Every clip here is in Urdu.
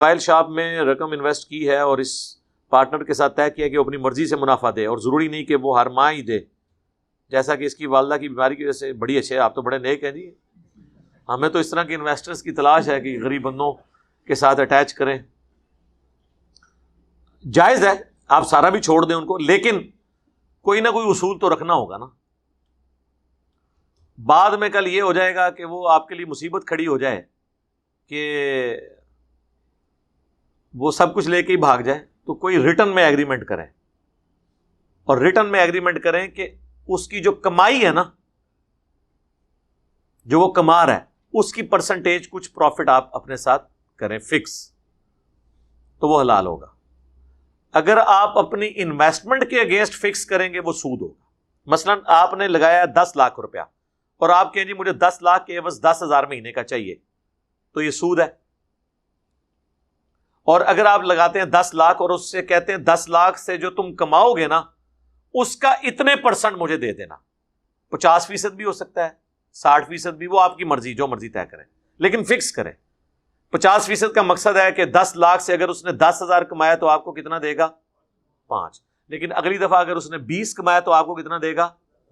موبائل شاپ میں رقم انویسٹ کی ہے اور اس پارٹنر کے ساتھ طے کیا کہ وہ اپنی مرضی سے منافع دے، اور ضروری نہیں کہ وہ ہر ماہ ہی دے، جیسا کہ اس کی والدہ کی بیماری کی وجہ سے۔ بڑی اچھے، آپ تو بڑے نیک ہیں جی، ہمیں تو اس طرح کے انویسٹرز کی تلاش ہے کہ غریب بندوں کے ساتھ اٹیچ کریں۔ جائز ہے آپ سارا بھی چھوڑ دیں ان کو، لیکن کوئی نہ کوئی اصول تو رکھنا ہوگا نا۔ بعد میں کل یہ ہو جائے گا کہ وہ آپ کے لیے مصیبت کھڑی ہو جائے کہ وہ سب کچھ لے کے ہی بھاگ جائے، تو کوئی ریٹرن میں ایگریمنٹ کریں، اور ریٹرن میں ایگریمنٹ کریں کہ اس کی جو کمائی ہے نا، جو وہ کما رہا ہے، اس کی پرسنٹیج کچھ پروفٹ آپ اپنے ساتھ کریں فکس، تو وہ حلال ہوگا۔ اگر آپ اپنی انویسٹمنٹ کے اگینسٹ فکس کریں گے وہ سود ہوگا۔ مثلا آپ نے لگایا 10 لاکھ روپیہ اور آپ کہیں جی مجھے 10 لاکھ کے عوض 10,000 مہینے کا چاہیے، تو یہ سود ہے۔ اور اگر آپ لگاتے ہیں 10 لاکھ اور اس سے کہتے ہیں 10 لاکھ سے جو تم کماؤ گے نا اس کا اتنے % مجھے دے دینا، 50% بھی ہو سکتا ہے، 60% بھی، وہ آپ کی مرضی، جو مرضی طے کریں، لیکن فکس کریں۔ 50% کا مقصد ہے کہ 10 لاکھ سے اگر اس نے 10,000 کمایا تو آپ کو کتنا دے گا؟ 5۔ لیکن اگلی دفعہ اگر اس نے 20 کمایا تو آپ کو کتنا دے گا؟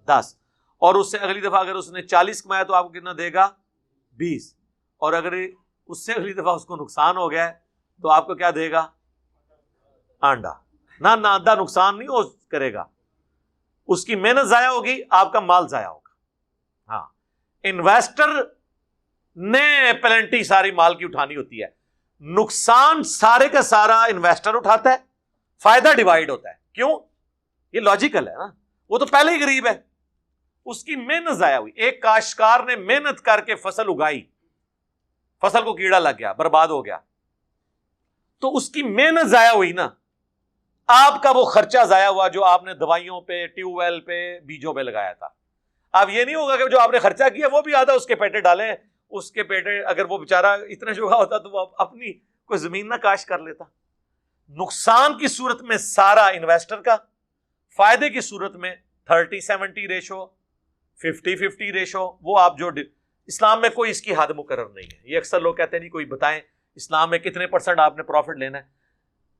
10۔ اور اس سے اگلی دفعہ اگر اس نے 40 کمایا تو آپ کو کتنا دے گا؟ 20۔ اور اگر اس سے اگلی دفعہ اس کو نقصان ہو گیا ہے تو آپ کو کیا دے گا؟ آنڈا۔ نہ آدھا نقصان نہیں ہو کرے گا، اس کی محنت ضائع ہوگی، آپ کا مال ضائع ہوگا۔ ہاں، انویسٹر نے پلنٹی ساری مال کی اٹھانی ہوتی ہے، نقصان سارے کا سارا انویسٹر اٹھاتا ہے، فائدہ ڈیوائیڈ ہوتا ہے۔ کیوں؟ یہ لاجیکل ہے نا، وہ تو پہلے ہی غریب ہے، اس کی محنت ضائع ہوئی۔ ایک کاشتکار نے محنت کر کے فصل اگائی، فصل کو کیڑا لگ گیا، برباد ہو گیا، تو اس کی محنت ضائع ہوئی نا، آپ کا وہ خرچہ ضائع ہوا جو آپ نے دوائیوں پہ، ٹیوب ویل پہ، بیجوں پہ لگایا تھا۔ اب یہ نہیں ہوگا کہ جو آپ نے خرچہ کیا وہ بھی آدھا اس کے پیٹے ڈالیں، اس کے پیٹے، اگر وہ بیچارہ اتنا جوگا ہوتا تو وہ اپنی کوئی زمین نہ کاشت کر لیتا۔ نقصان کی صورت میں سارا انویسٹر کا، فائدے کی صورت میں 30-70 ریشو، 50-50 ریشو، وہ آپ جو اسلام میں کوئی اس کی حد مقرر نہیں ہے۔ یہ اکثر لوگ کہتے ہیں نہیں کوئی بتائیں اسلام میں کتنے % آپ نے پروفٹ لینا ہے۔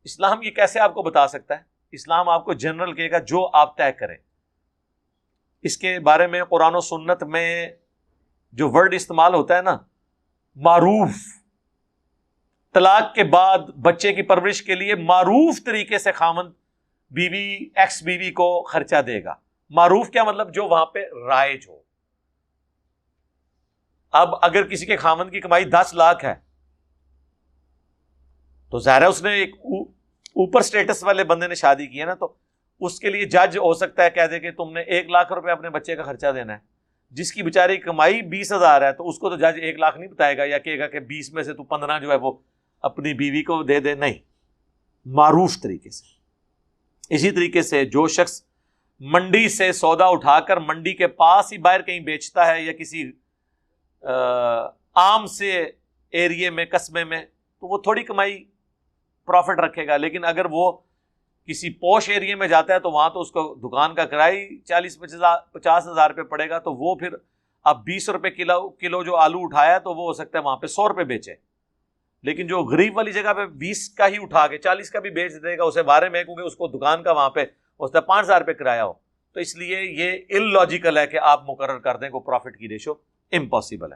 اسلام یہ کیسے آپ کو بتا سکتا ہے؟ اسلام آپ کو جنرل کہے گا جو آپ طے کریں۔ اس کے بارے میں قرآن و سنت میں جو ورڈ استعمال ہوتا ہے نا، معروف، طلاق کے بعد بچے کی پرورش کے لیے معروف طریقے سے خاوند بیوی، ایکس بیوی کو خرچہ دے گا۔ معروف کیا مطلب؟ جو وہاں پہ رائج ہو۔ اب اگر کسی کے خاوند کی کمائی 10 لاکھ ہے تو ظاہر ہے اس نے ایک اوپر سٹیٹس والے بندے نے شادی کی ہے نا، تو اس کے لیے جج ہو سکتا ہے کہہ دے کہ تم نے 1 لاکھ روپے اپنے بچے کا خرچہ دینا ہے۔ جس کی بیچاری کمائی 20,000 ہے تو اس کو تو جج 1 لاکھ نہیں بتائے گا یا کہے گا کہ 20 میں سے تو 15 جو ہے وہ اپنی بیوی کو دے دے، نہیں، معروف طریقے سے۔ اسی طریقے سے جو شخص منڈی سے سودا اٹھا کر منڈی کے پاس ہی باہر کہیں بیچتا ہے یا کسی عام سے ایریے میں، قصبے میں، تو وہ تھوڑی کمائی پروفٹ رکھے گا۔ لیکن اگر وہ کسی پوش ایریے میں جاتا ہے تو وہاں تو اس کو دکان کا کرایہ 40-50 ہزار روپے پڑے گا، تو وہ پھر اب 20 روپے کلو جو آلو اٹھایا تو وہ ہو سکتا ہے وہاں پہ 100 روپے بیچے۔ لیکن جو غریب والی جگہ پہ 20 کا ہی اٹھا کے 40 کا بھی بیچ دے گا، اسے بارے میں کیونکہ اس کو دکان کا وہاں پہ اس کا 5,000 روپے کرایہ ہو، تو اس لیے یہ ان لاجیکل ہے کہ آپ مقرر کر دیں کو پروفٹ کی ریشو، امپاسبل ہے۔